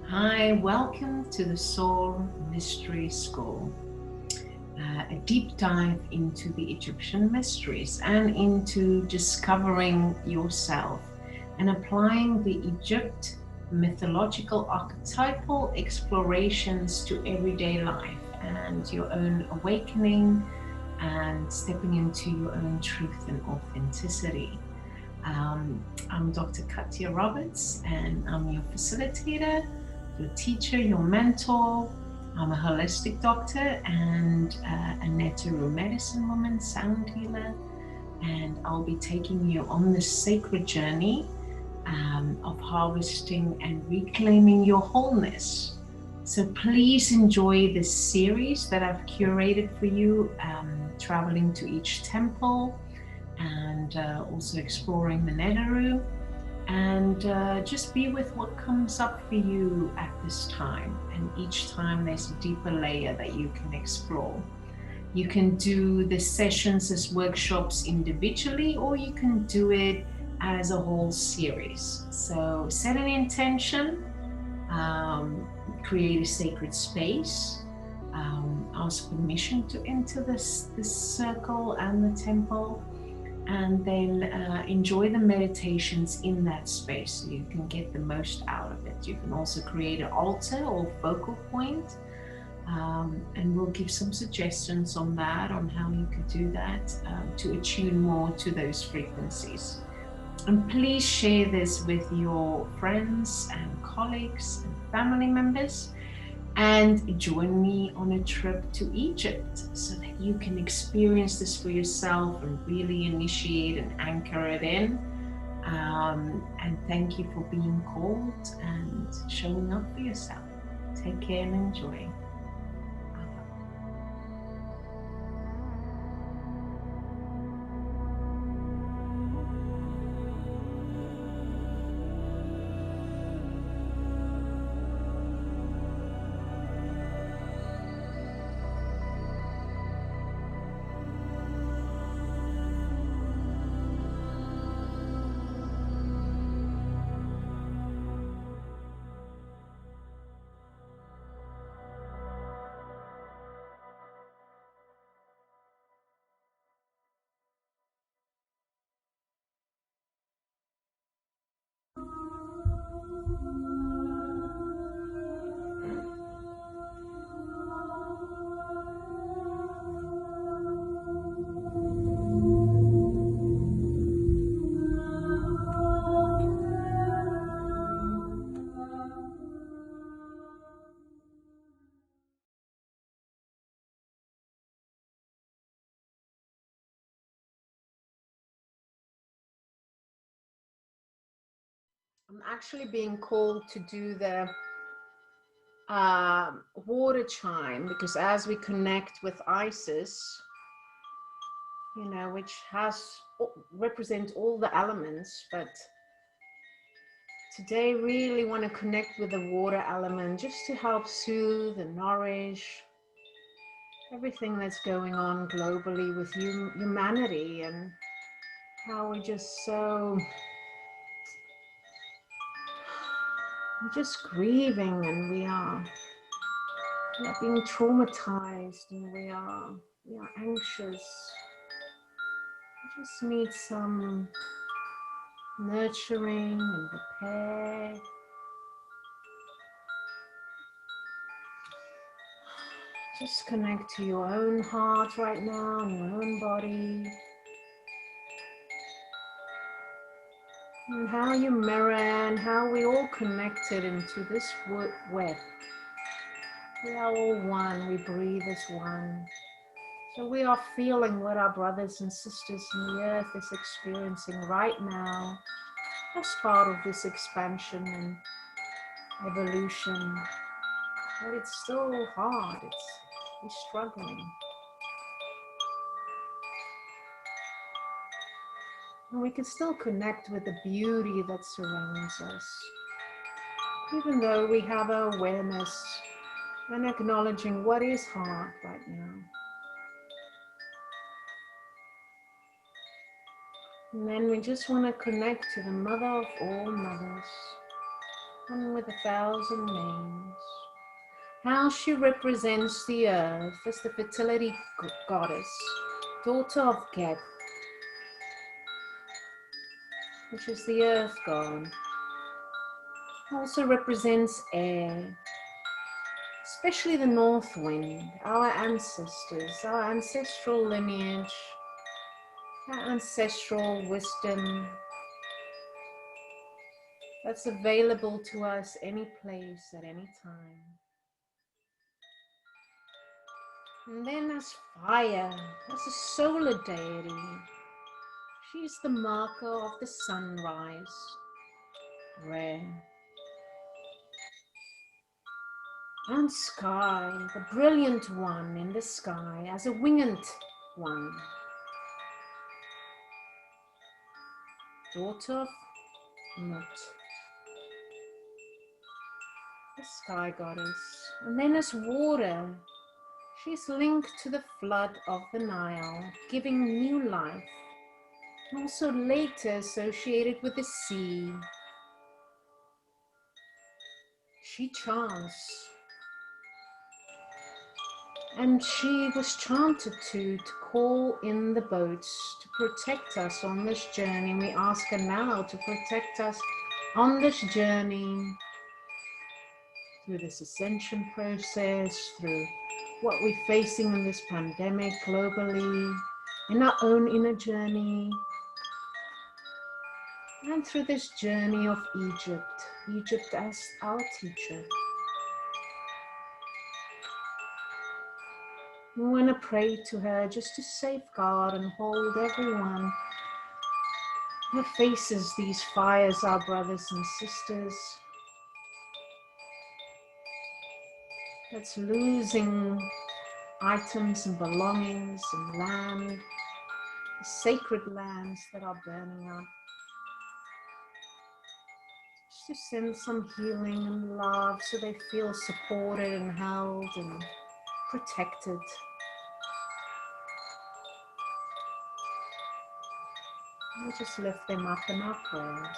Hi, welcome to the Soul Mystery School, a deep dive into the Egyptian mysteries and into discovering yourself and applying the Egypt mythological archetypal explorations to everyday life and your own awakening and stepping into your own truth and authenticity. I'm Dr. Kathia Roberts, and I'm your facilitator, your teacher, your mentor. I'm a holistic doctor and a natural medicine woman, sound healer, and I'll be taking you on this sacred journey of harvesting and reclaiming your wholeness. So please enjoy this series that I've curated for you, traveling to each temple and also exploring the Netheru, and just be with what comes up for you at this time. And each time there's a deeper layer that you can explore. You can do the sessions as workshops individually, or you can do it as a whole series. So set an intention, create a sacred space, ask permission to enter this circle and the temple, and then enjoy the meditations in that space so you can get the most out of it. You can also create an altar or focal point, and we'll give some suggestions on that, on how you could do that to attune more to those frequencies. And please share this with your friends and colleagues and family members, and join me on a trip to Egypt so that you can experience this for yourself and really initiate and anchor it in. And thank you for being called and showing up for yourself. Take care and enjoy. I'm actually being called to do the water chime, because as we connect with Isis, you know, which represents all the elements, but today really want to connect with the water element just to help soothe and nourish everything that's going on globally with humanity, and how we're just we're just grieving, and we are being traumatized, and we are anxious. We just need some nurturing and repair. Just connect to your own heart right now, and your own body, and how you mirror, and how we all connected into this web. We are all one, we breathe as one. So we are feeling what our brothers and sisters in the earth is experiencing right now as part of this expansion, and evolution, but it's still hard. We're struggling. And we can still connect with the beauty that surrounds us, even though we have our awareness and acknowledging what is hard right now. And then we just want to connect to the Mother of all mothers, one with 1,000 names. How she represents the earth as the fertility goddess, daughter of Geb, which is the earth god. Also represents air, especially the north wind, our ancestors, our ancestral lineage, our ancestral wisdom that's available to us any place at any time. And then as fire, as a solar deity, she's the marker of the sunrise, rare. And sky, the brilliant one in the sky, as a winged one, daughter of Mut, the sky goddess. And then as water, she's linked to the flood of the Nile, giving new life, and also later associated with the sea. She chants, and she was chanted to call in the boats to protect us on this journey. We ask her now to protect us on this journey through this ascension process, through what we're facing in this pandemic globally, in our own inner journey, and through this journey of Egypt as our teacher. We want to pray to her just to safeguard and hold everyone who faces these fires, our brothers and sisters, that's losing items and belongings and land, the sacred lands that are burning up. Just to send some healing and love so they feel supported and held and protected. We'll just lift them up in our prayers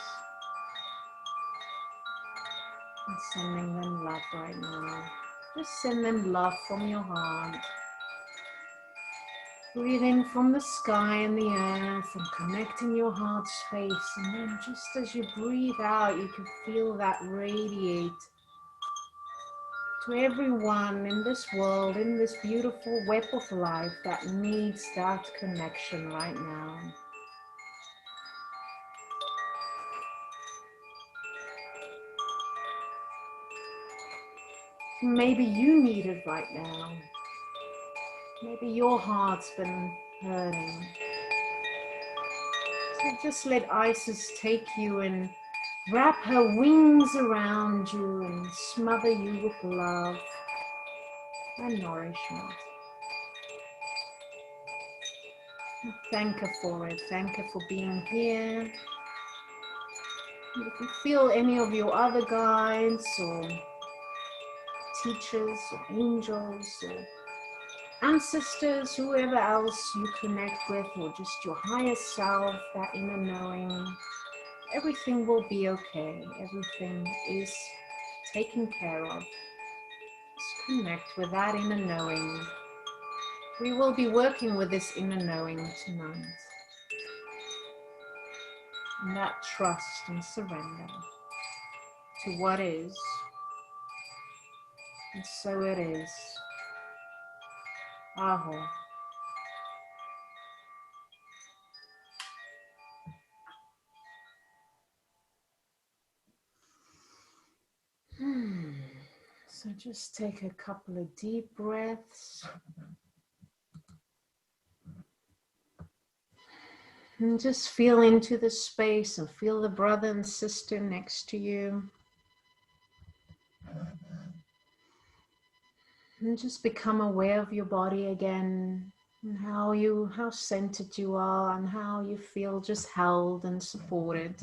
and sending them love right now. Just send them love from your heart. Breathe in from the sky and the earth and connecting your heart space. And then just as you breathe out, you can feel that radiate to everyone in this world, in this beautiful web of life that needs that connection right now. Maybe you need it right now. Maybe your heart's been hurting. So just let Isis take you and wrap her wings around you and smother you with love and nourishment. And thank her for it. Thank her for being here. And if you feel any of your other guides or teachers or angels or ancestors, whoever else you connect with, or just your higher self, that inner knowing, everything will be okay. Everything is taken care of. Just connect with that inner knowing. We will be working with this inner knowing tonight. And that trust and surrender to what is. And so it is. Aho. So just take a couple of deep breaths. And just feel into the space and feel the brother and sister next to you. And just become aware of your body again, and how centered you are, and how you feel just held and supported.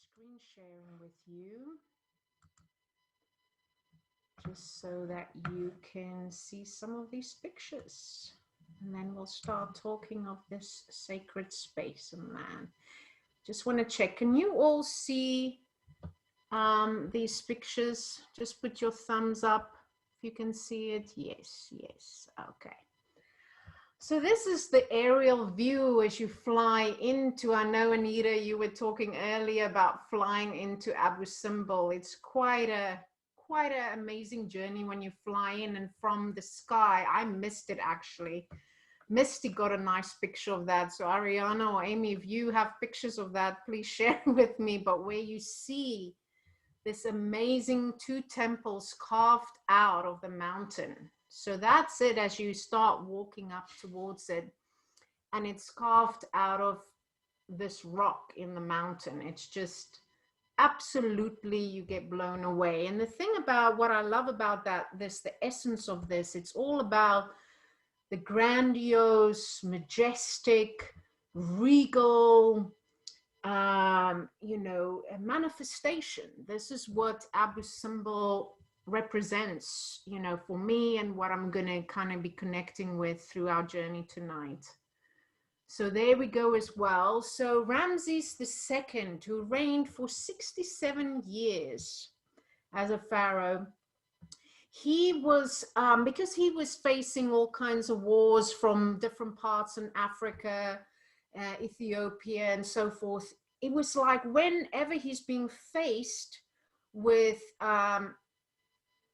Screen sharing with you just so that you can see some of these pictures, and then we'll start talking of this sacred space. And man, just want to check, can you all see these pictures? Just put your thumbs up if you can see it. Yes, yes. Okay. So this is the aerial view as you fly into, I know Anita, you were talking earlier about flying into Abu Simbel. It's quite an amazing journey when you fly in and from the sky. I missed it actually. Misty got a nice picture of that. So Ariana or Amy, if you have pictures of that, please share with me. But where you see this amazing 2 temples carved out of the mountain. So that's it as you start walking up towards it. And it's carved out of this rock in the mountain. It's just absolutely, you get blown away. And the thing about what I love about that, the essence of this, it's all about the grandiose, majestic, regal, you know, a manifestation. This is what Abu Simbel represents, you know, for me, and what I'm going to kind of be connecting with through our journey tonight. So there we go as well. So Ramses II, who reigned for 67 years as a pharaoh, he was, because he was facing all kinds of wars from different parts in Africa, Ethiopia and so forth, it was like whenever he's being faced with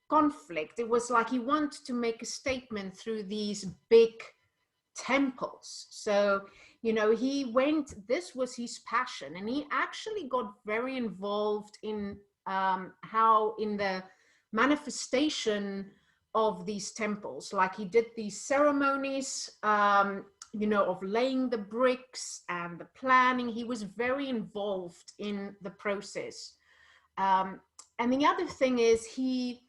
conflict, it was like he wanted to make a statement through these big temples. So, you know, he went, this was his passion, and he actually got very involved in how in the manifestation of these temples, like he did these ceremonies, you know, of laying the bricks and the planning. He was very involved in the process. And the other thing is he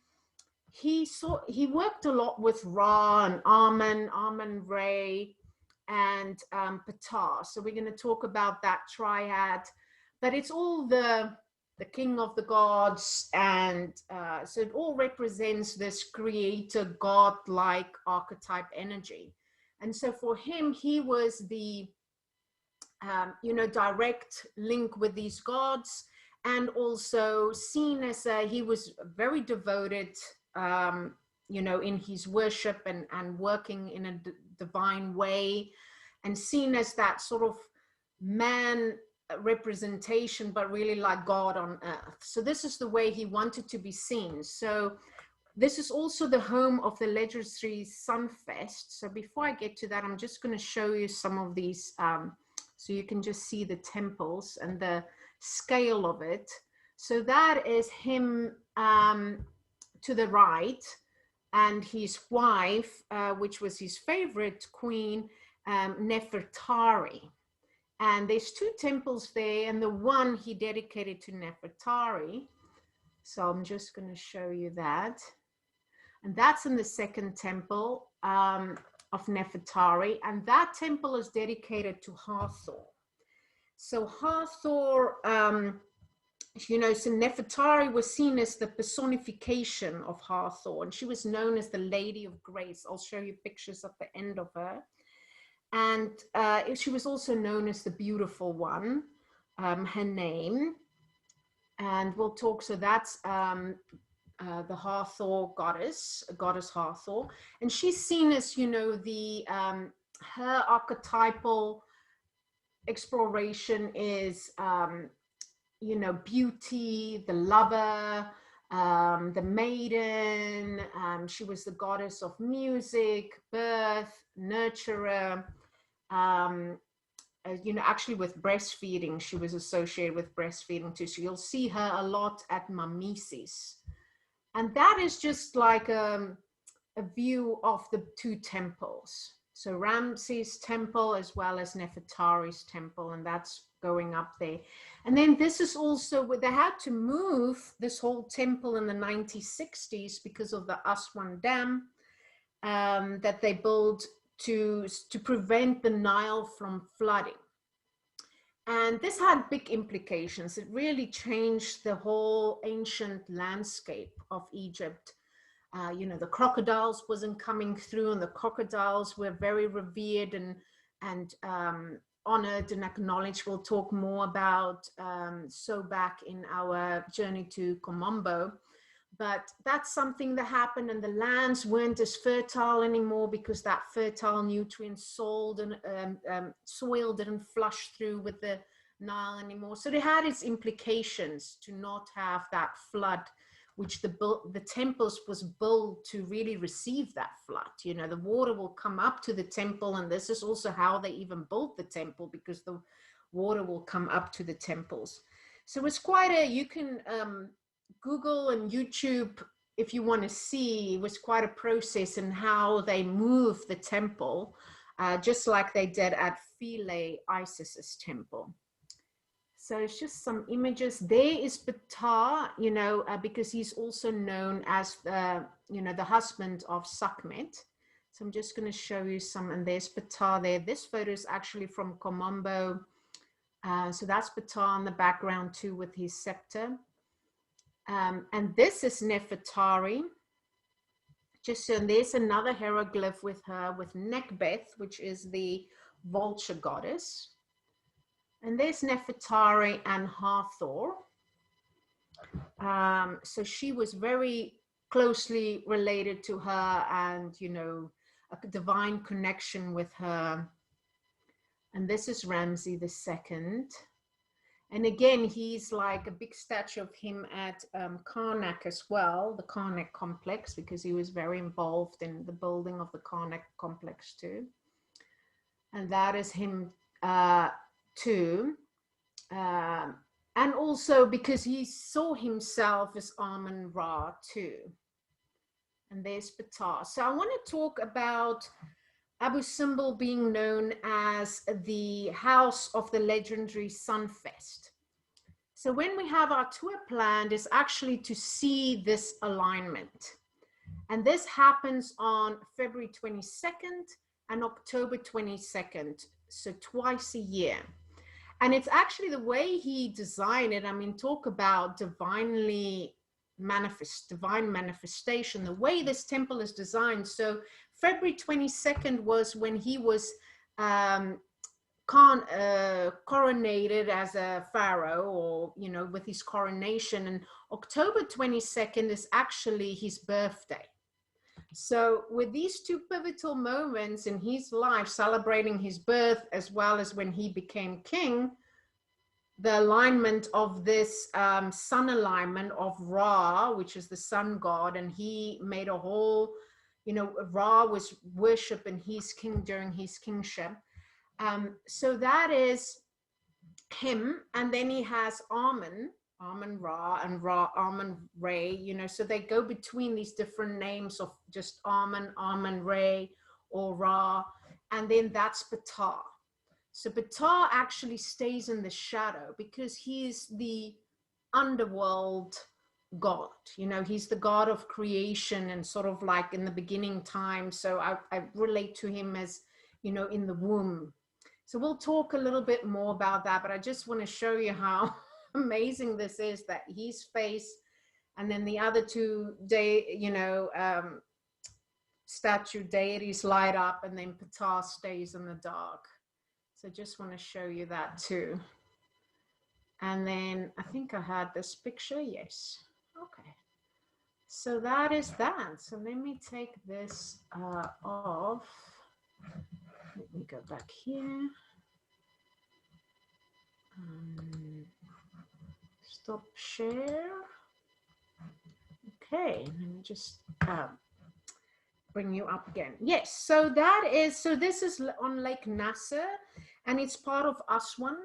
worked a lot with Ra and Amun Re, and Ptah. So we're going to talk about that triad, but it's all the king of the gods, and so it all represents this creator, god-like archetype energy. And so for him, he was the you know, direct link with these gods, and also seen as he was very devoted, you know, in his worship and working in a divine way, and seen as that sort of man representation, but really like God on earth. So this is the way he wanted to be seen. So this is also the home of the legendary Sunfest. So before I get to that, I'm just going to show you some of these, so you can just see the temples and the scale of it. So that is him to the right, and his wife, which was his favorite queen, Nefertari. And there's 2 temples there, and the one he dedicated to Nefertari. So I'm just going to show you that. And that's in the 2nd temple of Nefertari. And that temple is dedicated to Hathor. So Hathor, you know, so Nefertari was seen as the personification of Hathor, and she was known as the Lady of Grace. I'll show you pictures at the end of her. And she was also known as the Beautiful One, her name. And we'll talk, so that's the Hathor goddess Hathor. And she's seen as, you know, the her archetypal exploration is, you know, beauty, the lover, the maiden. She was the goddess of music, birth, nurturer. Um, Actually with breastfeeding, she was associated with breastfeeding too. So you'll see her a lot at Mamisis. And that is just like a view of the two temples. So Ramses temple as well as Nefertari's temple, and that's going up there. And then this is also where they had to move this whole temple in the 1960s because of the Aswan Dam that they built to prevent the Nile from flooding. And this had big implications. It really changed the whole ancient landscape of Egypt. The crocodiles wasn't coming through, and the crocodiles were very revered and honored and acknowledged. We'll talk more about Sobak in our journey to Komombo. But that's something that happened, and the lands weren't as fertile anymore because that fertile nutrient soil didn't flush through with the Nile anymore. So it had its implications to not have that flood, which the temples was built to really receive that flood. The water will come up to the temple, and this is also how they even built the temple, because the water will come up to the temples. So it's quite you can Google and YouTube, if you want to see, it was quite a process in how they moved the temple, just like they did at Philae, Isis's temple. So it's just some images. There is Ptah, because he's also known as the husband of Sekhmet. So I'm just going to show you some, and there's Ptah there. This photo is actually from Komombo. So that's Ptah in the background too with his scepter. And this is Nefertari. And there's another hieroglyph with her, with Nekbeth, which is the vulture goddess. And there's Nefertari and Hathor. So she was very closely related to her, and, a divine connection with her. And this is Ramses II. And again, he's like a big statue of him at Karnak as well, the Karnak complex, because he was very involved in the building of the Karnak complex too. And that is him too. And also because he saw himself as Amun-Ra too. And there's Ptah. So I want to talk about Abu Simbel being known as the house of the legendary Sunfest. So when we have our tour planned, is actually to see this alignment. And this happens on February 22nd and October 22nd, so twice a year. And it's actually the way he designed it. I mean, talk about divine manifestation, the way this temple is designed. So February 22nd was when he was coronated as a pharaoh, or, with his coronation. And October 22nd is actually his birthday. So with these two pivotal moments in his life, celebrating his birth as well as when he became king, the alignment of this sun alignment of Ra, which is the sun god, and he made a whole, Ra was worshipped his king during his kingship. So that is him. And then he has Amun-Ra and Amun-Re, so they go between these different names of just Amun-Re or Ra. And then that's Ptah. So Ptah actually stays in the shadow because he's the underworld god. He's the god of creation and sort of like in the beginning time. So I relate to him as, in the womb. So we'll talk a little bit more about that, but I just want to show you how amazing this is, that his face and then the other two statue deities light up, and then Ptah stays in the dark. So just want to show you that too. And then I think I had this picture. Yes. Okay. So that is that. So let me take this off. Let me go back here. Stop share. Okay, let me just bring you up again. Yes, so this is on Lake Nasser, and it's part of Aswan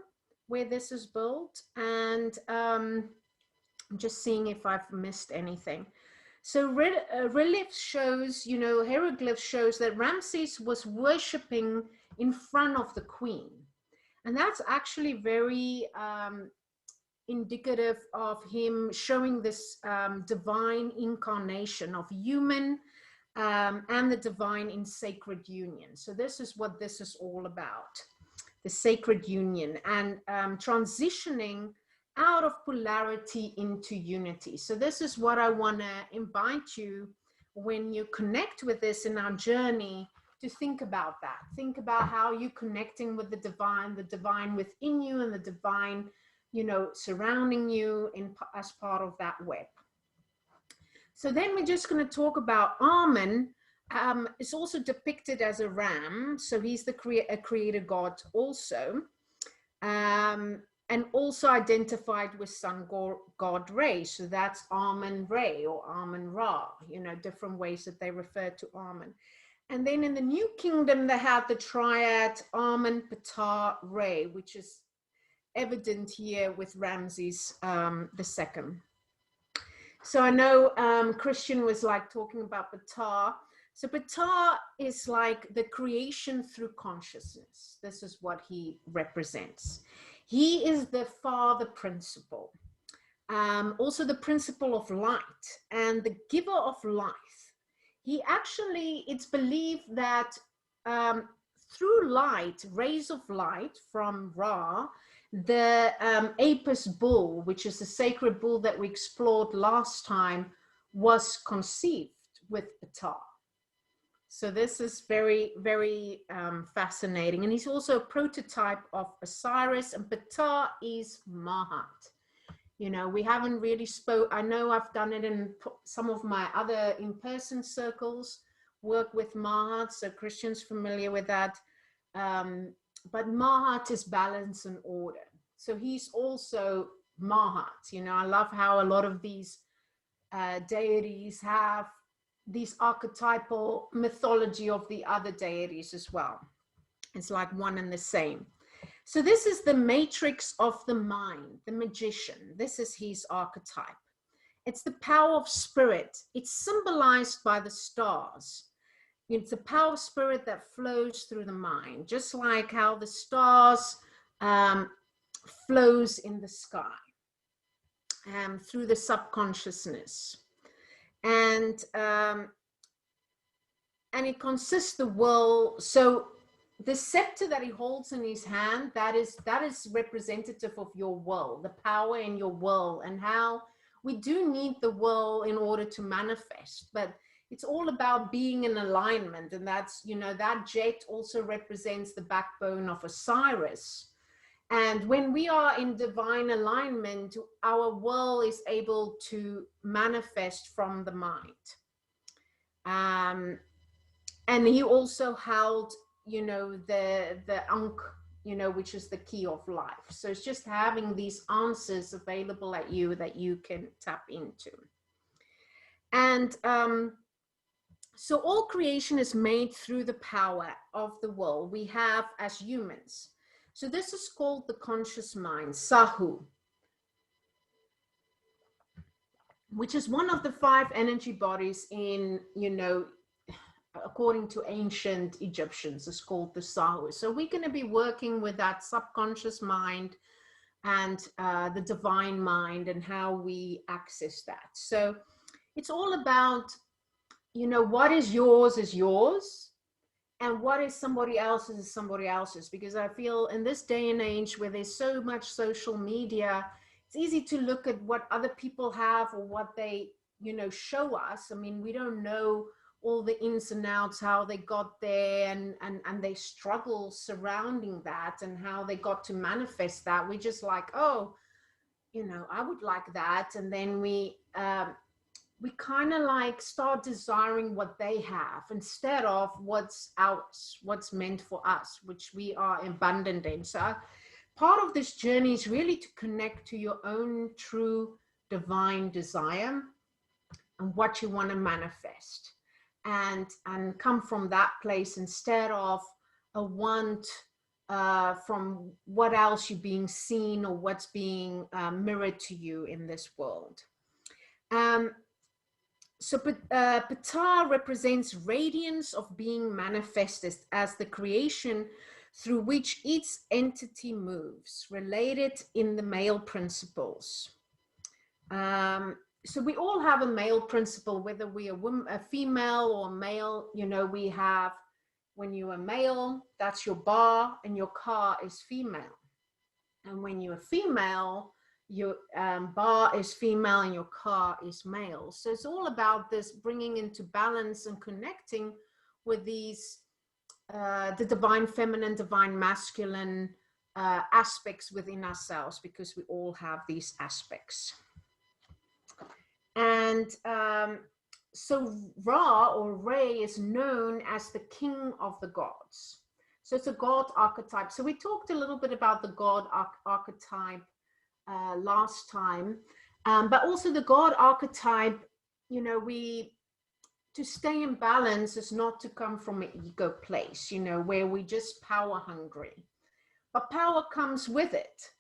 where this is built. And I'm just seeing if I've missed anything. So relief shows, hieroglyph shows that Ramses was worshipping in front of the queen. And that's actually very indicative of him showing this divine incarnation of human and the divine in sacred union. So this is what this is all about, the sacred union, and transitioning out of polarity into unity. So this is what I want to invite you, when you connect with this in our journey, to think about that. Think about how you're connecting with the divine within you, and the divine, surrounding you as part of that web. So then we're just going to talk about Amen. It's also depicted as a ram. So he's the creator God also. And also identified with sun god Re. So that's Amen Re or Amen Ra, different ways that they refer to Amen. And then in the New Kingdom, they have the triad Amen, Ptah, Re, which is evident here with Ramses II. So I know Christian was like talking about Ptah. So Ptah is like the creation through consciousness. This is what he represents. He is the Father principle, also the principle of light and the giver of life. He actually, it's believed that through light, rays of light from Ra, the Apis bull, which is the sacred bull that we explored last time, was conceived with Ptah. So this is very, very fascinating. And he's also a prototype of Osiris, and Ptah is Mahat. We haven't really I know I've done it in some of my other in-person circles, work with Mahat, so Christian's familiar with that. But Mahat is balance and order. So he's also Mahat. I love how a lot of these deities have these archetypal mythology of the other deities as well. It's like one and the same. So this is the matrix of the mind, the magician. This is his archetype. It's the power of spirit. It's symbolized by the stars. It's the power of spirit that flows through the mind, just like how the stars flows in the sky through the subconsciousness. And it consists the will. So the scepter that he holds in his hand, that is representative of your will, the power in your will, and how we do need the will in order to manifest. But it's all about being in alignment. And that's, that jet also represents the backbone of Osiris. And when we are in divine alignment, our will is able to manifest from the mind. And he also held, the Ankh, which is the key of life. So it's just having these answers available at you that you can tap into. And so all creation is made through the power of the will we have as humans. So this is called the conscious mind, Sahu, which is one of the 5 energy bodies in, according to ancient Egyptians, it's called the Sahu. So we're going to be working with that subconscious mind and the divine mind and how we access that. So it's all about, what is yours, and what is somebody else's is somebody else's. Because I feel in this day and age where there's so much social media, it's easy to look at what other people have or what they, show us. I mean, we don't know all the ins and outs, how they got there and they struggle surrounding that and how they got to manifest that. We just like, oh, I would like that. And then we kind of like start desiring what they have instead of what's ours, what's meant for us, which we are abundant in. So part of this journey is really to connect to your own true divine desire. and what you want to manifest, and come from that place instead of a want from what else you're being seen or what's being mirrored to you in this world. So Ptah represents radiance of being manifested as the creation through which each entity moves, related in the male principles. So we all have a male principle, whether we are a female or male. You know, we have, when you are male, that's your bar and your car is female. And when you're female, your bar is female and your car is male. So it's all about this bringing into balance and connecting with these, the divine feminine, divine masculine aspects within ourselves, because we all have these aspects. And so Ra, or Re, is known as the king of the gods. So it's a god archetype. So we talked a little bit about the god archetype last time, but also the god archetype, you know, to stay in balance is not to come from an ego place, you know, where we just power hungry, but power comes with it.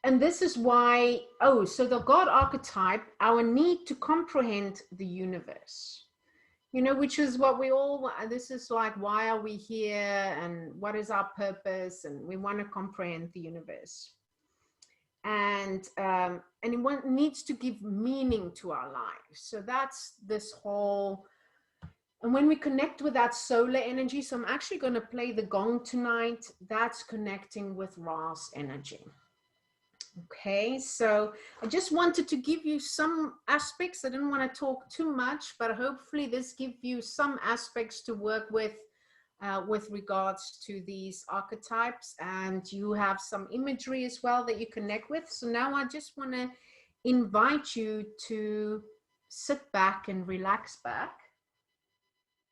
And this is why, so the God archetype, our need to comprehend the universe, you know, which is what we all, this is like, why are we here and what is our purpose? And we want to comprehend the universe. And it needs to give meaning to our lives. So that's this whole, and when we connect with that solar energy, so I'm actually going to play the gong tonight, that's connecting with Ra's energy. Okay, so I just wanted to give you some aspects. I didn't want to talk too much, but hopefully this gives you some aspects to work with regards to these archetypes, and you have some imagery as well that you connect with. So now I just want to invite you to sit back and relax back,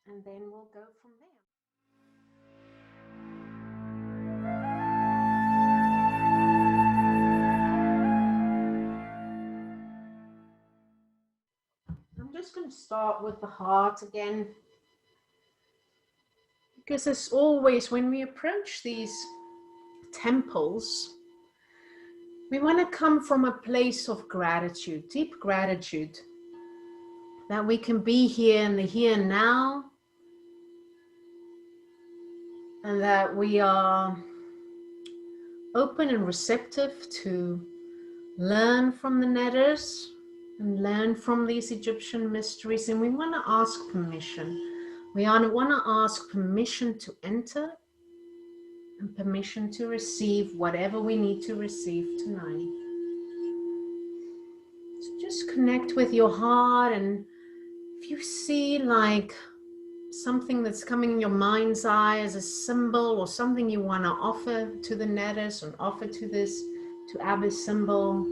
and then we'll go from there. I'm just going to start with the heart again, because as always, when we approach these temples, we want to come from a place of gratitude, deep gratitude, that we can be here in the here and now, and that we are open and receptive to learn from the netters and learn from these Egyptian mysteries. And we want to ask permission. We want to ask permission to enter and permission to receive whatever we need to receive tonight. So just connect with your heart, and if you see like something that's coming in your mind's eye as a symbol, or something you want to offer to the netters and offer to this, to Abu Simbel,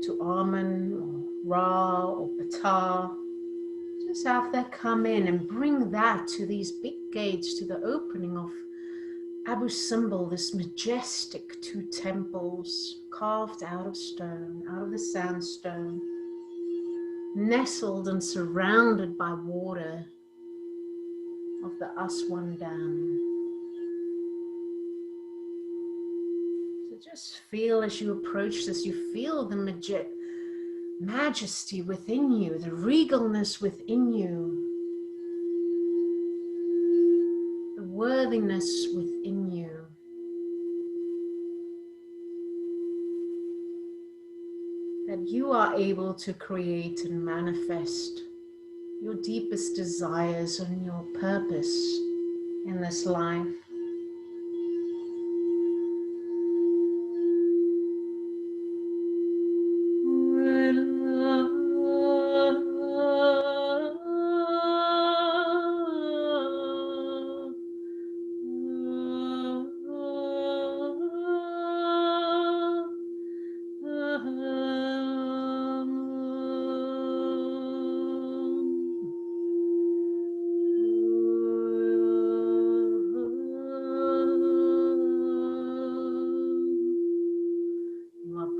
to Amen, or Ra, or Ptah, just have that come in and bring that to these big gates, to the opening of Abu Simbel, this majestic 2 temples carved out of stone, out of the sandstone, nestled and surrounded by water of the Aswan Dam. So just feel, as you approach this, you feel the majesty within you, the regalness within you, the worthiness within you. That you are able to create and manifest your deepest desires and your purpose in this life.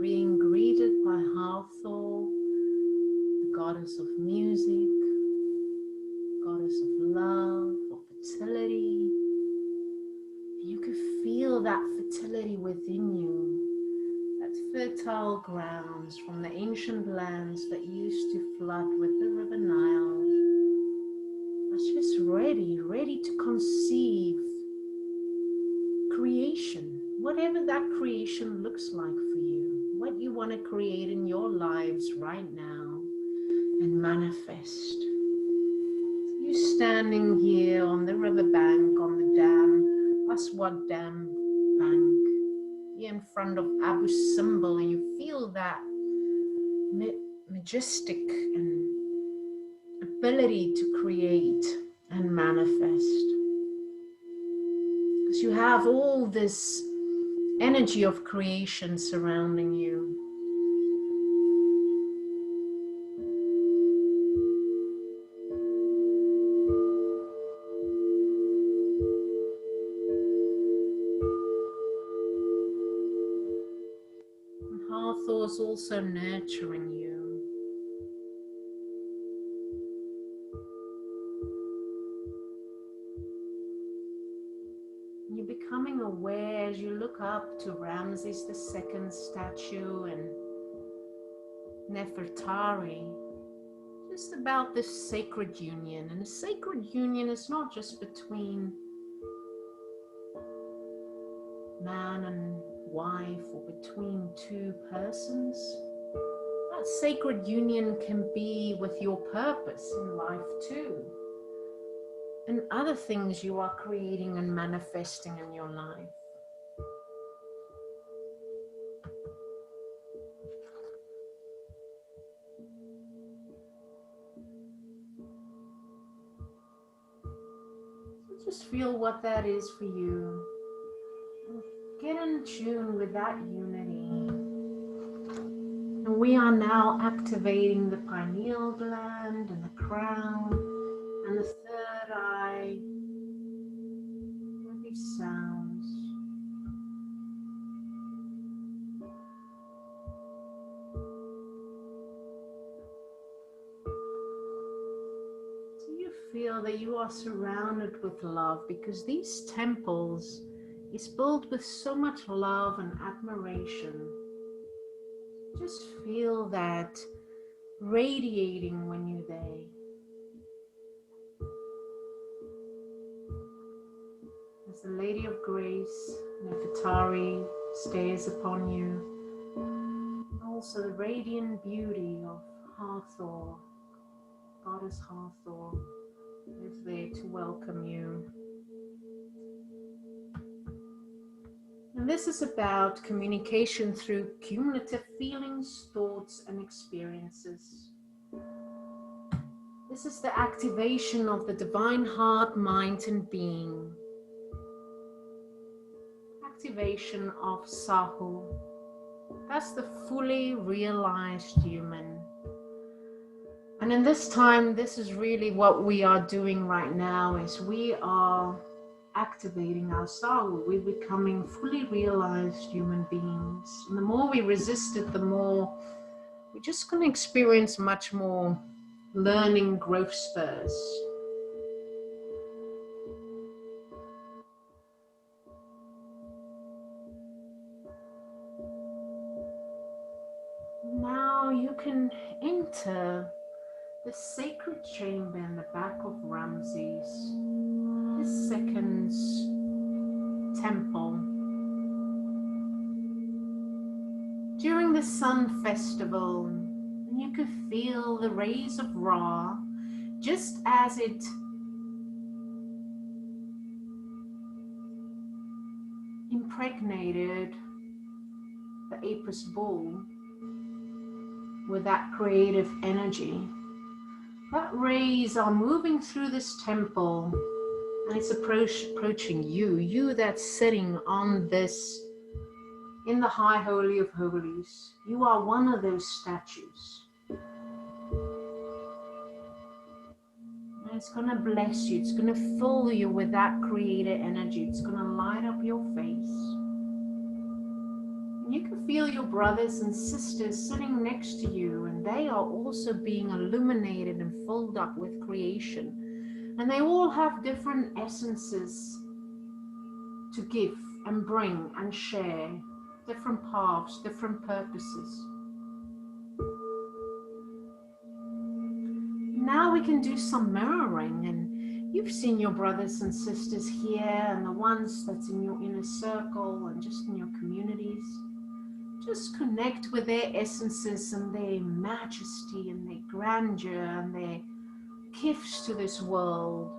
being greeted by Hathor, the goddess of music, goddess of love, of fertility. You can feel that fertility within you, that fertile grounds from the ancient lands that used to flood with the river Nile. That's just ready to conceive creation, whatever that creation looks like for you, what you want to create in your lives right now and manifest. You standing here on the riverbank, on the dam, Aswad Dam bank, here in front of Abu Simbel, and you feel that majestic and ability to create and manifest. Because you have all this energy of creation surrounding you. And Hathor's also nurturing you. You're becoming aware as you look up to Ramses II statue and Nefertari, just about this sacred union. And a sacred union is not just between man and wife or between two persons. That sacred union can be with your purpose in life too, and other things you are creating and manifesting in your life. So just feel what that is for you. Get in tune with that unity. And we are now activating the pineal gland and the crown and the third eye with these sounds. So you feel that you are surrounded with love, because these temples is built with so much love and admiration. Just feel that radiating when you're there. As the Lady of Grace, Nefertari, stares upon you. Also the radiant beauty of Hathor, Goddess Hathor, is there to welcome you. And this is about communication through cumulative feelings, thoughts, and experiences. This is the activation of the divine heart, mind, and being. Activation of Sahu. That's the fully realized human. And in this time, this is really what we are doing right now, is we are activating our soul. We're becoming fully realized human beings. And the more we resist it, the more we're just going to experience much more learning growth spurs. Now you can enter the sacred chamber in the back of Ramses, his second temple. During the sun festival, and you could feel the rays of Ra just as it impregnated the Apis bull with that creative energy. That rays are moving through this temple, and it's approaching you that's sitting on this, in the high holy of holies. You are one of those statues. And it's going to bless you. It's going to fill you with that creator energy. It's going to light up your face. You can feel your brothers and sisters sitting next to you, and they are also being illuminated and filled up with creation. And they all have different essences to give and bring and share, different paths, different purposes. Now we can do some mirroring, and you've seen your brothers and sisters here and the ones that's in your inner circle and just in your communities. Just connect with their essences and their majesty and their grandeur and their gifts to this world.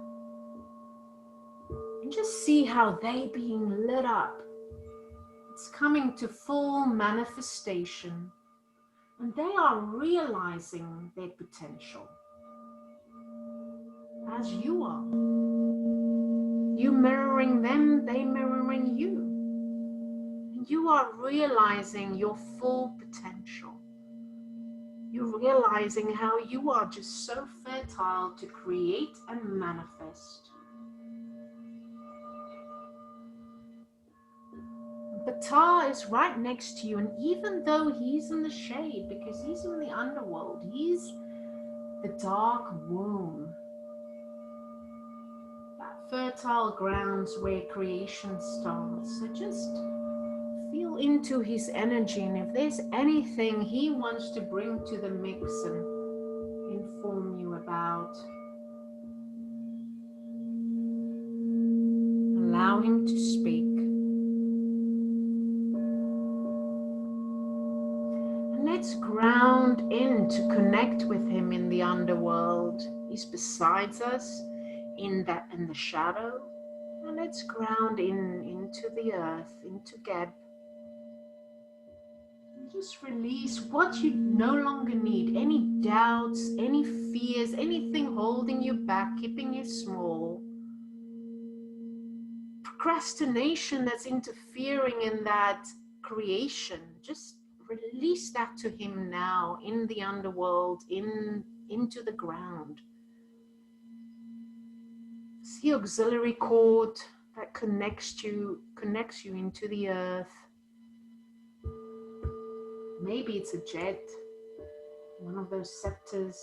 And just see how they're being lit up. It's coming to full manifestation. And they are realizing their potential. As you are. You mirroring them, they mirroring you. And you are realizing your full potential. You're realizing how you are just so fertile to create and manifest. Ptah is right next to you, and even though he's in the shade, because he's in the underworld, he's the dark womb, that fertile grounds where creation starts. So just feel into his energy, and if there's anything he wants to bring to the mix and inform you about, allow him to speak. And let's ground in to connect with him in the underworld. He's beside us in the shadow. And let's ground into the earth, into Geb. Just release what you no longer need, any doubts, any fears, anything holding you back, keeping you small. Procrastination that's interfering in that creation. Just release that to him now in the underworld, into the ground. It's the auxiliary cord that connects you into the earth. Maybe it's a jet, one of those scepters.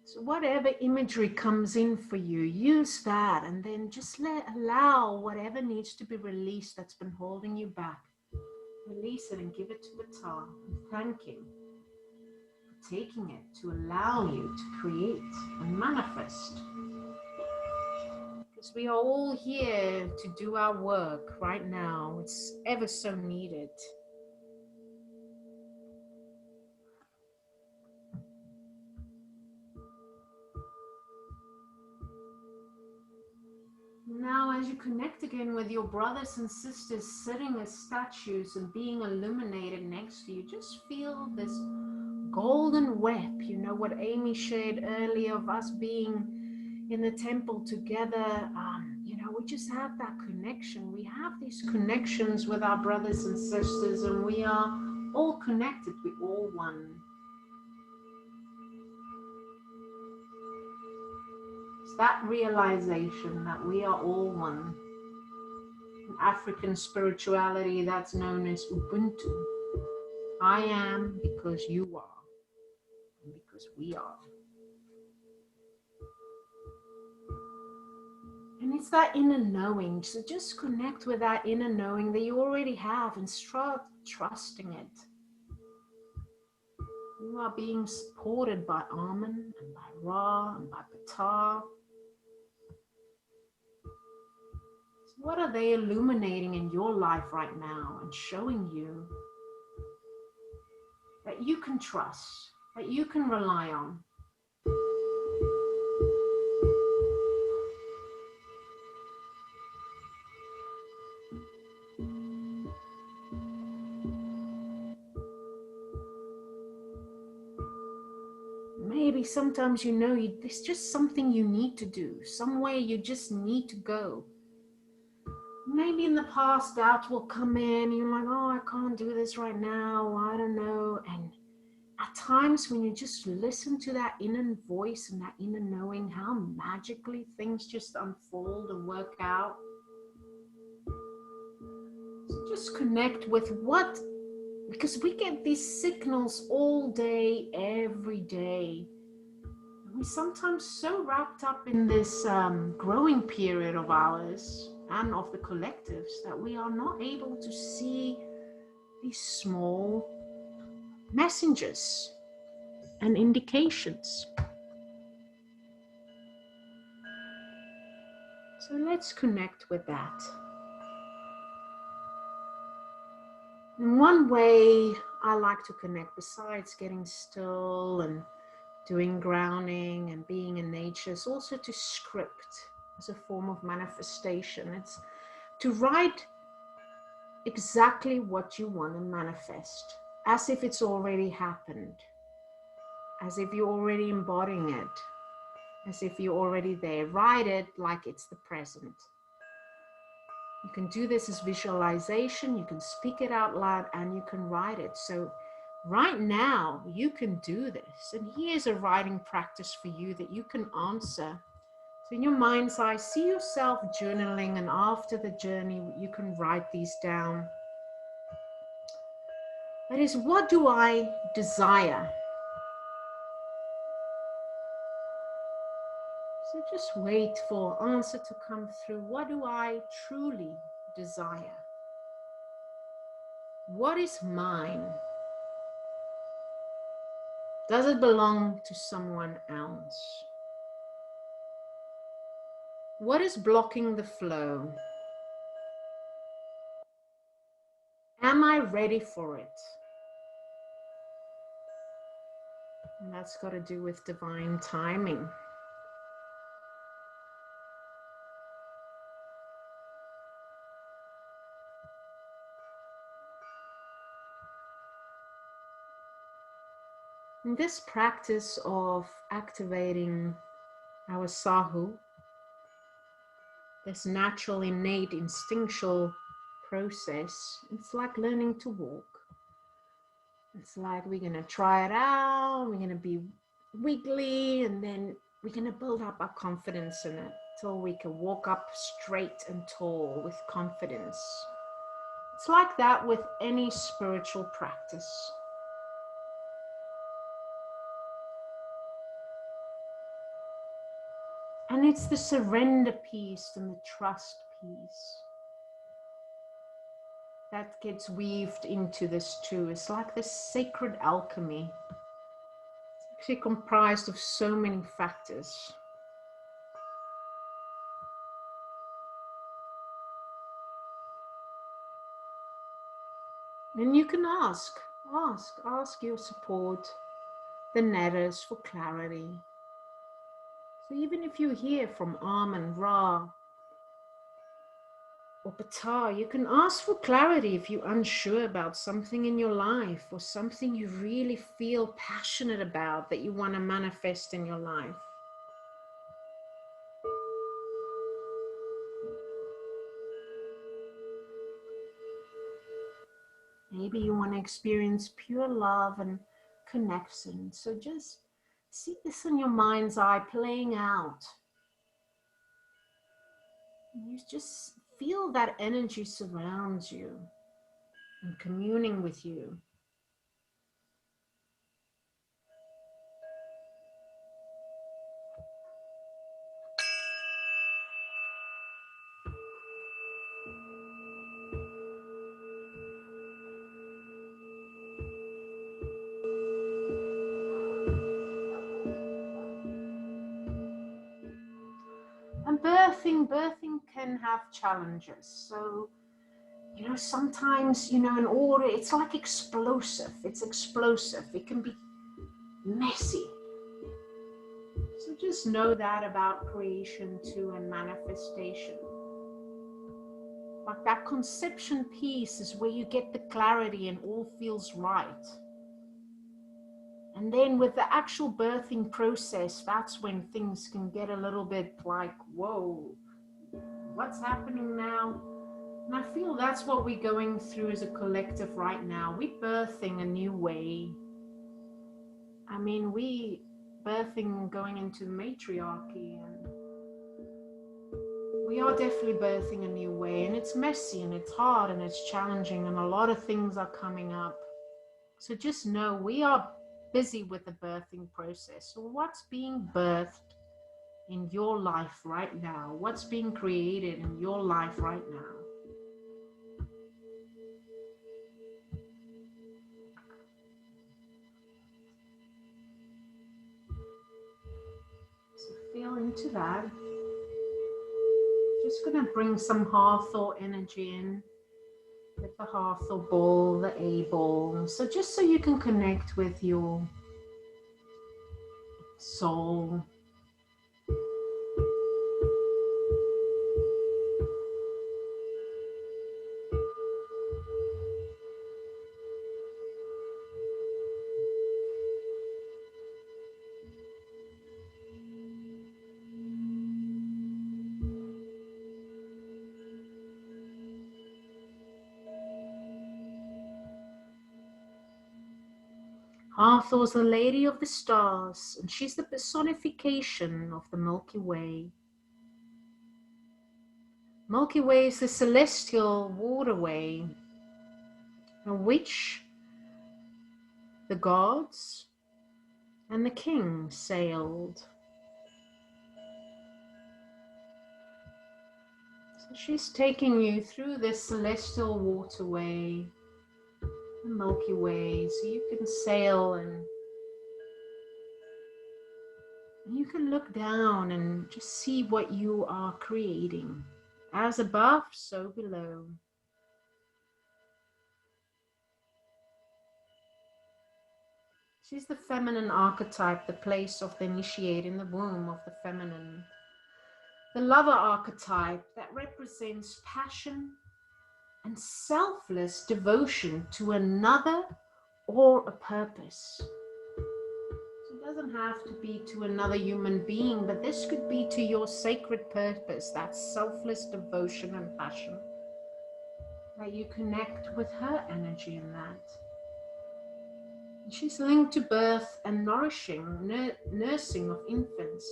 So whatever imagery comes in for you, use that, and then just allow whatever needs to be released that's been holding you back. Release it and give it to Ptah and thank him for taking it to allow you to create and manifest. Because we are all here to do our work right now. It's ever so needed. Now, as you connect again with your brothers and sisters sitting as statues and being illuminated next to you, just feel this golden web. You know what Amy shared earlier of us being in the temple together. We just have that connection. We have these connections with our brothers and sisters, and we are all connected. We're all one. It's that realization that we are all one. In African spirituality, that's known as Ubuntu. I am because you are, and because we are. And it's that inner knowing. So just connect with that inner knowing that you already have and start trusting it. You are being supported by Amen and by Ra and by Ptah. So what are they illuminating in your life right now and showing you that you can trust, that you can rely on? Maybe sometimes there's just something you need to do, somewhere you just need to go. Maybe in the past doubt will come in, you're like, oh, I can't do this right now, I don't know. And at times when you just listen to that inner voice and that inner knowing, how magically things just unfold and work out. just connect with what, because we get these signals all day, every day. We're sometimes so wrapped up in this growing period of ours and of the collectives that we are not able to see these small messengers and indications. So let's connect with that. And one way I like to connect, besides getting still and doing grounding and being in nature, is also to script as a form of manifestation. It's to write exactly what you want to manifest, as if it's already happened, as if you're already embodying it, as if you're already there. Write it like it's the present. You can do this as visualization, you can speak it out loud, and you can write it. So right now, you can do this. And here's a writing practice for you that you can answer. So in your mind's eye, see yourself journaling, and after the journey, you can write these down. That is, what do I desire? So just wait for answer to come through. What do I truly desire? What is mine? Does it belong to someone else? What is blocking the flow? Am I ready for it? And that's got to do with divine timing. In this practice of activating our Sahu, this natural, innate, instinctual process, it's like learning to walk. It's like we're going to try it out, we're going to be wiggly, and then we're going to build up our confidence in it till we can walk up straight and tall with confidence. It's like that with any spiritual practice. And it's the surrender piece and the trust piece that gets weaved into this too. It's like this sacred alchemy. It's actually comprised of so many factors. And you can ask your support, the netters, for clarity. So even if you hear from Amen, Ra, or Ptah, you can ask for clarity if you're unsure about something in your life or something you really feel passionate about that you want to manifest in your life. Maybe you want to experience pure love and connection. So just see this in your mind's eye playing out. You just feel that energy surrounds you and communing with you. And birthing can have challenges. So, sometimes, in order, it's like explosive. It's explosive. It can be messy. So just know that about creation too and manifestation. Like that conception piece is where you get the clarity and all feels right. And then with the actual birthing process, that's when things can get a little bit like, whoa, what's happening now? And I feel that's what we're going through as a collective right now. We're birthing a new way. I mean, we birthing going into matriarchy, and We are definitely birthing a new way, and it's messy and it's hard and it's challenging, and a lot of things are coming up. So just know we are busy with the birthing process. So what's being birthed in your life right now? What's being created in your life right now? So feel into that. Just going to bring some Hathor energy in with the Hathor ball, the A ball. So just so you can connect with your soul. Hathor's the Lady of the Stars, and she's the personification of the Milky Way. Milky Way is the celestial waterway on which the gods and the king sailed. So she's taking you through this celestial waterway, the Milky Way, so you can sail and you can look down and just see what you are creating. As above, so below. She's the feminine archetype, the place of the initiate in the womb of the feminine. The lover archetype that represents passion and selfless devotion to another or a purpose. So it doesn't have to be to another human being, but this could be to your sacred purpose, that selfless devotion and passion, that you connect with her energy in that. She's linked to birth and nursing of infants.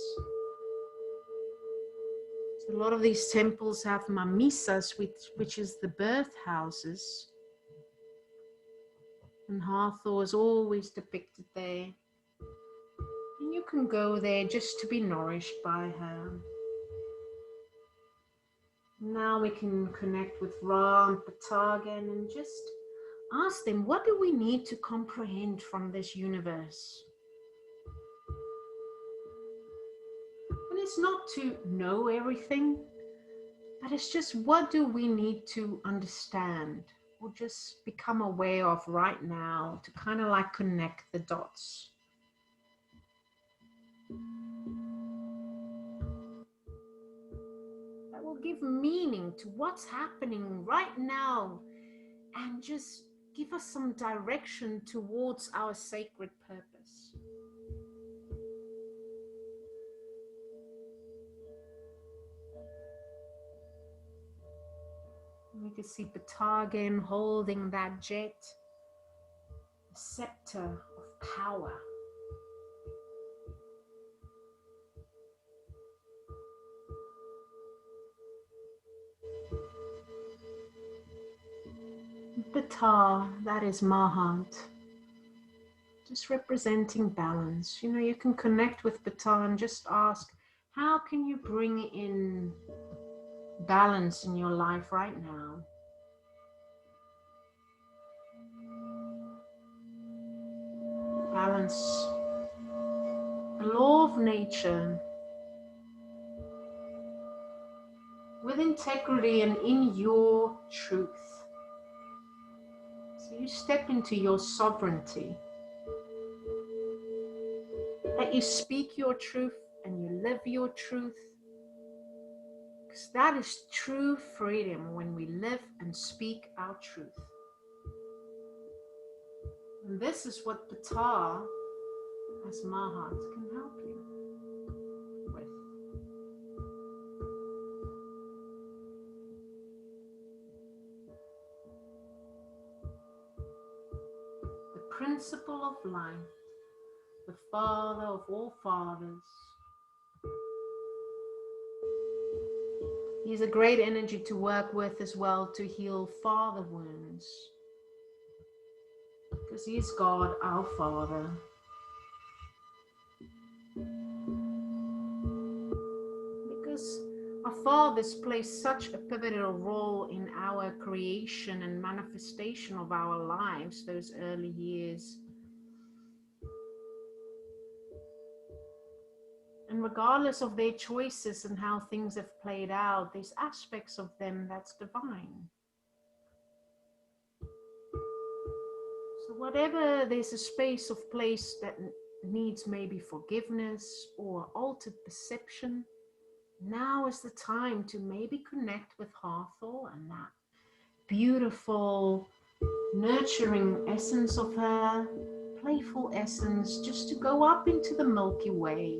So a lot of these temples have mamisas, which is the birth houses. And Hathor is always depicted there. And you can go there just to be nourished by her. Now we can connect with Ra and Ptah again and just ask them, what do we need to comprehend from this universe? And it's not to know everything, but it's just what do we need to understand or just become aware of right now to kind of like connect the dots. That will give meaning to what's happening right now and just give us some direction towards our sacred purpose. We can see Ptah again holding that jet, a scepter of power. Ptah, that is Mahat, just representing balance. You know, you can connect with Ptah and just ask, how can you bring in balance in your life right now? Balance, the law of nature, with integrity and in your truth. So you step into your sovereignty, that you speak your truth and you live your truth, because that is true freedom when we live and speak our truth. And this is what Ptah as Mahat can help you with. The principle of life, the father of all fathers, He's a great energy to work with as well, to heal father wounds. Because he's God, our Father. Because our fathers play such a pivotal role in our creation and manifestation of our lives, those early years. And regardless of their choices and how things have played out, there's aspects of them that's divine. So whatever there's a space of place that needs maybe forgiveness or altered perception, now is the time to maybe connect with Hathor and that beautiful, nurturing essence of her, playful essence, just to go up into the Milky Way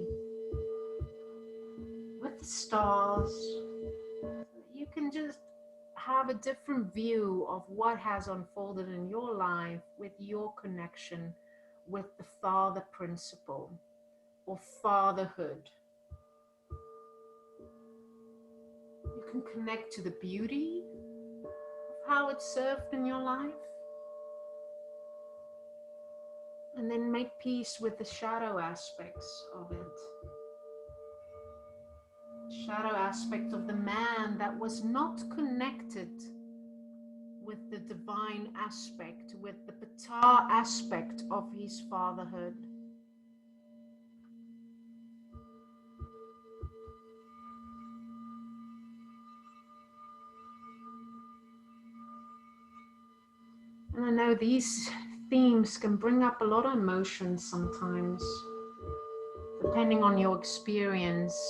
with the stars. You can just have a different view of what has unfolded in your life with your connection with the father principle or fatherhood. You can connect to the beauty of how it served in your life, and then make peace with the shadow aspects of it. Shadow aspect of the man that was not connected with the divine aspect, with the Ptah aspect of his fatherhood. And I know these themes can bring up a lot of emotions sometimes, depending on your experience.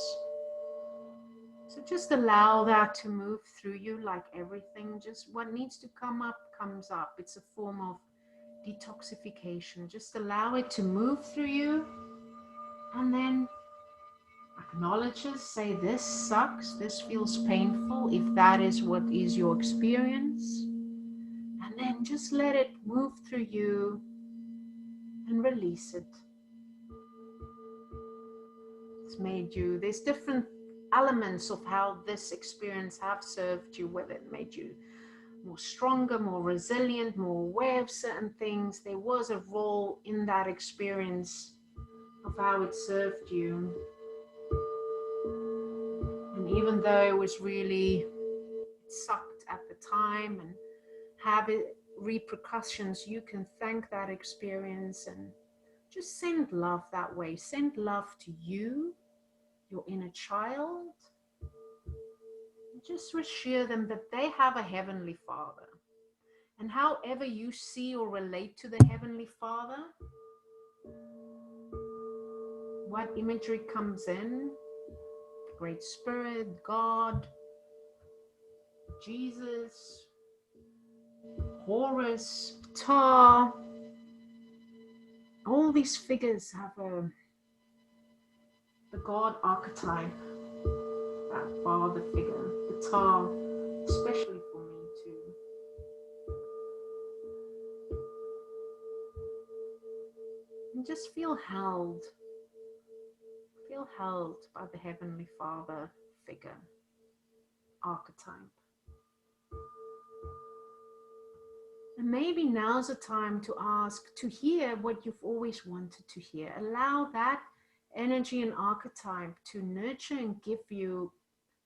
So just allow that to move through you like everything. Just what needs to come up, comes up. It's a form of detoxification. Just allow it to move through you, and then acknowledge it. Say, this sucks, this feels painful, if that is what is your experience. And then just let it move through you and release it. It's made you, there's different elements of how this experience have served you, whether it made you more stronger, more resilient, more aware of certain things. There was a role in that experience of how it served you. And even though it was really, it sucked at the time and have it repercussions, you can thank that experience and just send love that way. Send love to you, your inner child. Just reassure them that they have a Heavenly Father. And however you see or relate to the Heavenly Father, what imagery comes in, the Great Spirit, God, Jesus, Horus, Ptah, all these figures have the God archetype, that father figure, Ptah, especially for me too. And just feel held by the Heavenly Father figure, archetype. And maybe now's the time to ask, to hear what you've always wanted to hear. Allow that energy and archetype to nurture and give you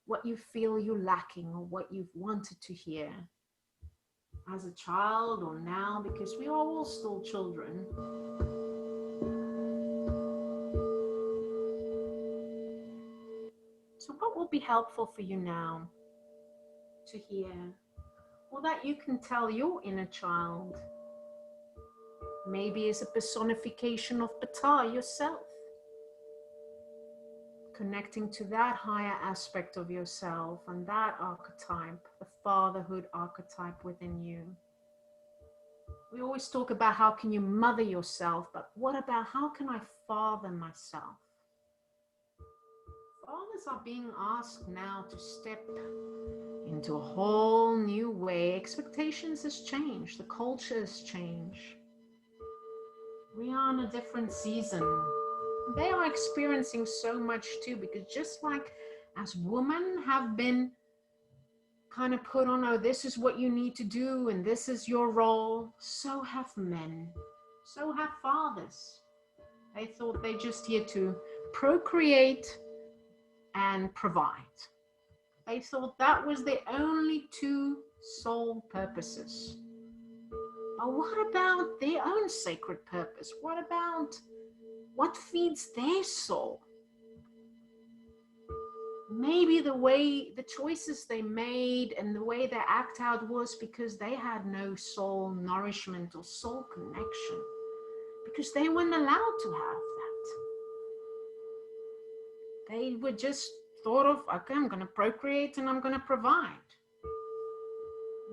what you feel you're lacking or what you've wanted to hear as a child or now, because we are all still children. So what will be helpful for you now to hear, or that you can tell your inner child? Maybe as a personification of Ptah yourself, connecting to that higher aspect of yourself and that archetype, the fatherhood archetype within you. We always talk about how can you mother yourself, but what about how can I father myself? Fathers are being asked now to step into a whole new way. Expectations has changed, the culture has changed. We are in a different season. They are experiencing so much too, because just like as women have been kind of put on, oh, this is what you need to do and this is your role. So have men, so have fathers. They thought they're just here to procreate and provide. They thought that was the only two sole purposes. But what about their own sacred purpose? What about what feeds their soul? Maybe the choices they made and the way they act out was because they had no soul nourishment or soul connection, because they weren't allowed to have that. They were just thought of, okay, I'm going to procreate and I'm going to provide.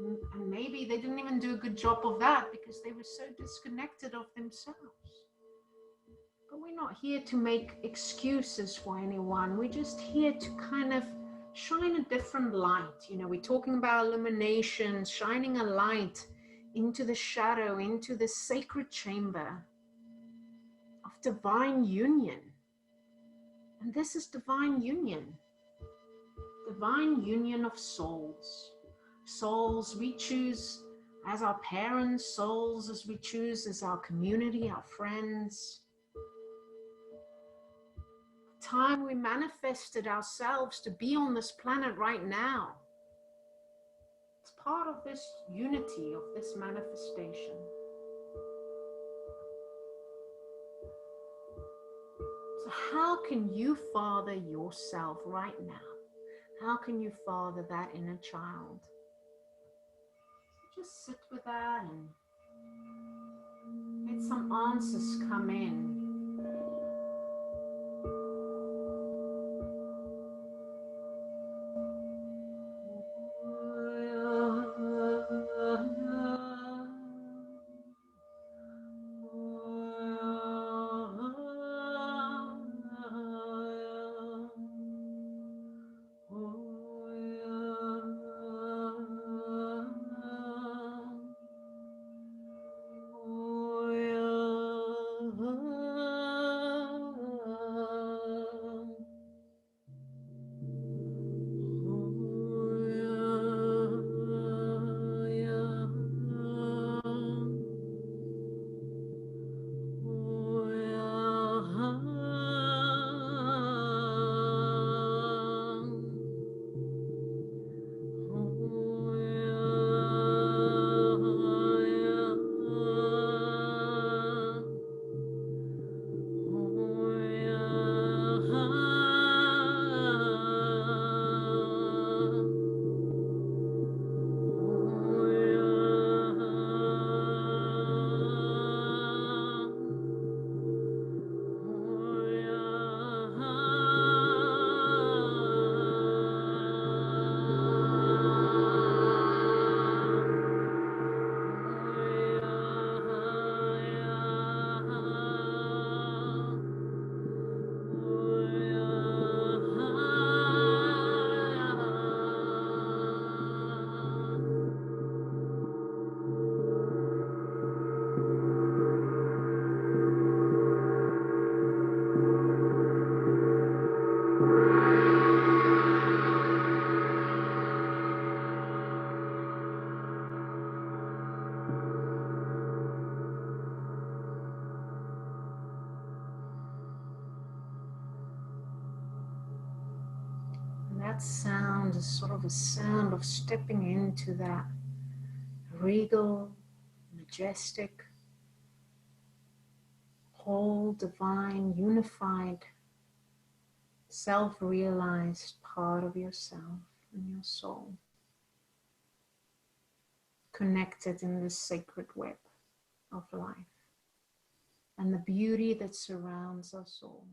And maybe they didn't even do a good job of that because they were so disconnected of themselves. But we're not here to make excuses for anyone. We're just here to kind of shine a different light. You know, we're talking about illumination, shining a light into the shadow, into the sacred chamber of divine union. And this is divine union of souls. Souls we choose as our parents, souls as we choose as our community, our friends. Time we manifested ourselves to be on this planet right now. It's part of this unity, of this manifestation. So how can you father yourself right now? How can you father that inner child? So just sit with that and let some answers come in. That sound is sort of a sound of stepping into that regal, majestic, whole, divine, unified, self-realized part of yourself and your soul, connected in this sacred web of life and the beauty that surrounds us all.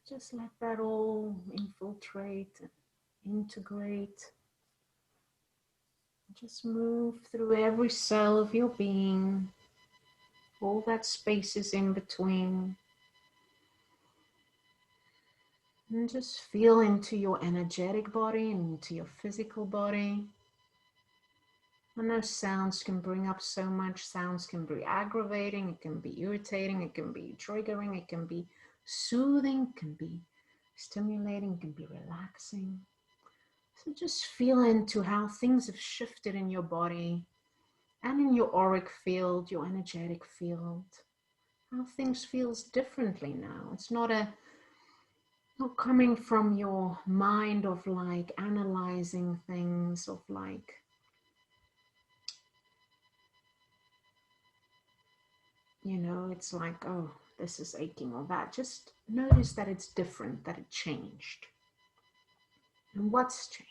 Just let that all infiltrate and integrate. Just move through every cell of your being, all that space is in between. And just feel into your energetic body and into your physical body. I know sounds can bring up so much. Sounds can be aggravating, it can be irritating, it can be triggering, it can be soothing, it can be stimulating, it can be relaxing. So just feel into how things have shifted in your body and in your auric field, your energetic field. How things feels differently now. It's not coming from your mind of like analyzing things, of like it's like, oh, this is aching or that. Just notice that it's different, that it changed. And what's changed?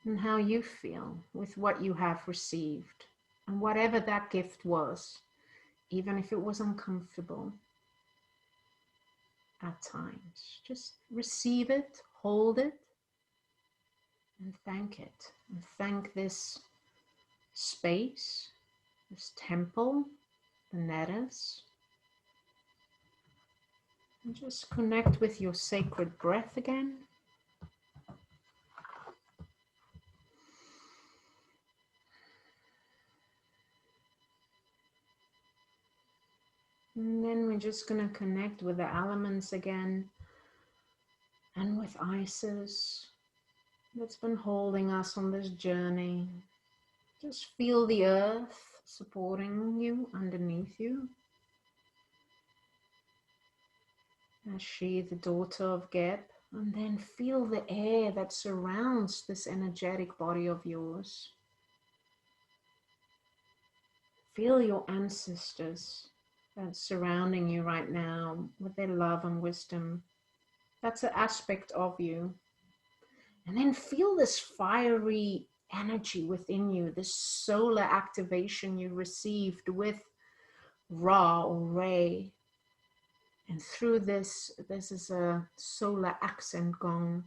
And how you feel with what you have received. And whatever that gift was, even if it was uncomfortable at times, just receive it, hold it, and thank it. And thank this space, this temple, the natives. And just connect with your sacred breath again. And then we're just going to connect with the elements again and with Isis that's been holding us on this journey. Just feel the earth supporting you underneath you. As she, the daughter of Geb, and then feel the air that surrounds this energetic body of yours. Feel your ancestors that's surrounding you right now with their love and wisdom. That's an aspect of you. And then feel this fiery energy within you, this solar activation you received with Ra or Ray. And through this is a solar accent gong.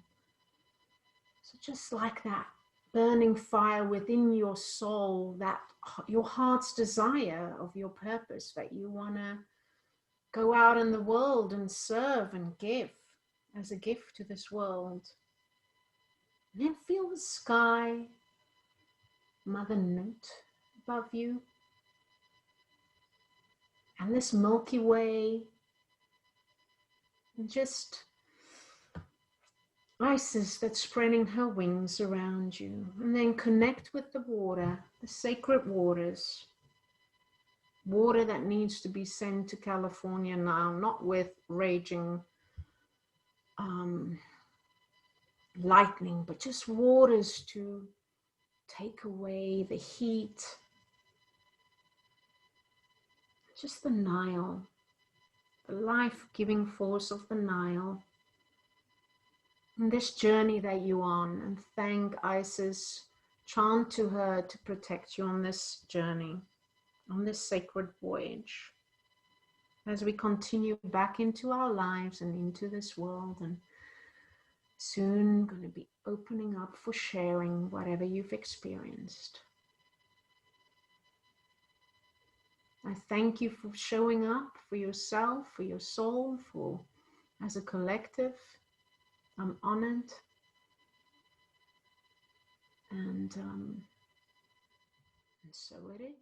So just like that burning fire within your soul, that your heart's desire of your purpose, that you want to go out in the world and serve and give as a gift to this world. And then feel the sky, Mother Nut above you, and this Milky Way, and just Isis that's spreading her wings around you. And then connect with the water, the sacred waters. Water that needs to be sent to California now, not with raging lightning, but just waters to take away the heat. Just the Nile, the life-giving force of the Nile. And this journey that you're on, and thank Isis, chant to her to protect you on this journey, on this sacred voyage, as we continue back into our lives and into this world, and soon going to be opening up for sharing whatever you've experienced. I thank you for showing up for yourself, for your soul, for as a collective. I'm honored. And so it is.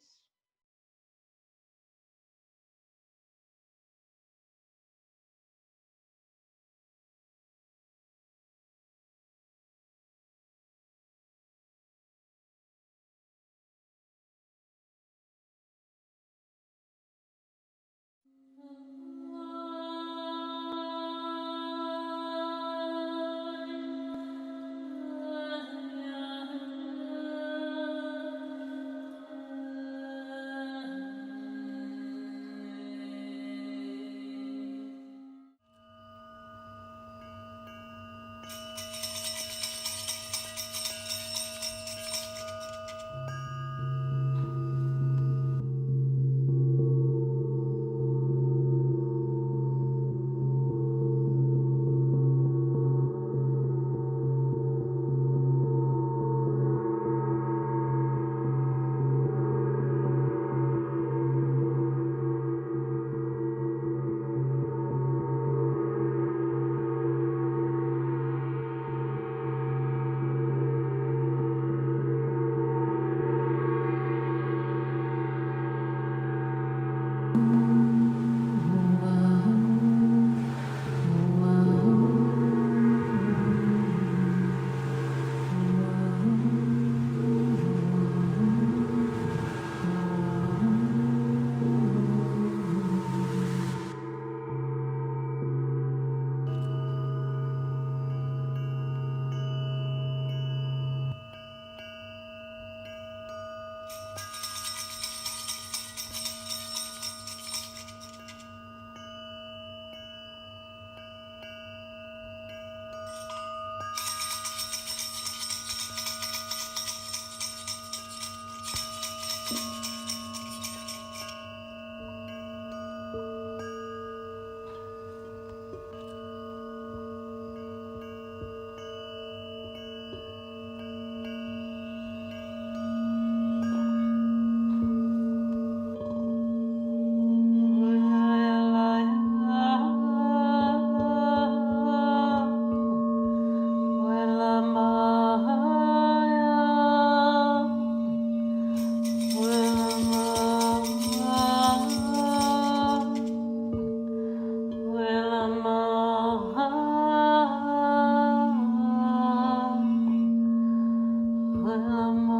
Well,